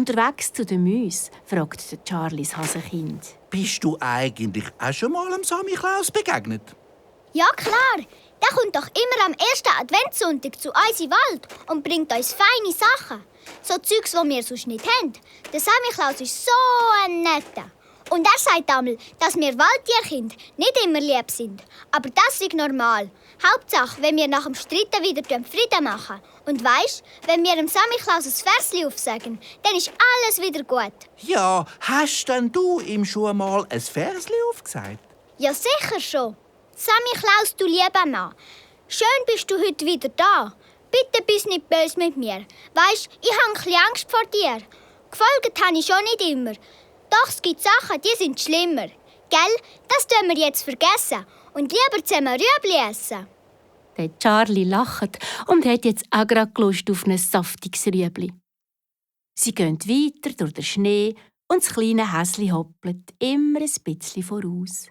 unterwegs zu den Mäusen?» fragt der Charlie das Hasenkind. Bist du eigentlich auch schon mal dem Samichlaus begegnet? Ja, klar. Der kommt doch immer am ersten Adventssonntag zu uns in den Wald und bringt uns feine Sachen. So Zeugs, die wir sonst nicht haben. Der Samichlaus ist so ein Netter. Und er sagt einmal, dass wir Waldtierkinder nicht immer lieb sind. Aber das ist normal. Hauptsache, wenn wir nach dem Streiten wieder Frieden machen. Und weisst, wenn wir dem Samichlaus ein Versli aufsagen, dann ist alles wieder gut. Ja, hast denn du ihm schon mal ein Versli aufgesagt? Ja, sicher schon. Samichlaus, du lieber Mann. Schön bist du heute wieder da. Bitte bist nicht böse mit mir. Weisst, ich habe ein bisschen Angst vor dir. Gefolgt habe ich schon nicht immer. Doch es gibt Sachen, die sind schlimmer. Gell, das tun wir jetzt vergessen. Und lieber zusammen Rüebli essen. Der Charlie lacht und hat jetzt auch gerade Lust auf ein saftiges Rüebli. Sie gehen weiter durch den Schnee und das kleine Häschen hoppelt immer ein bisschen voraus.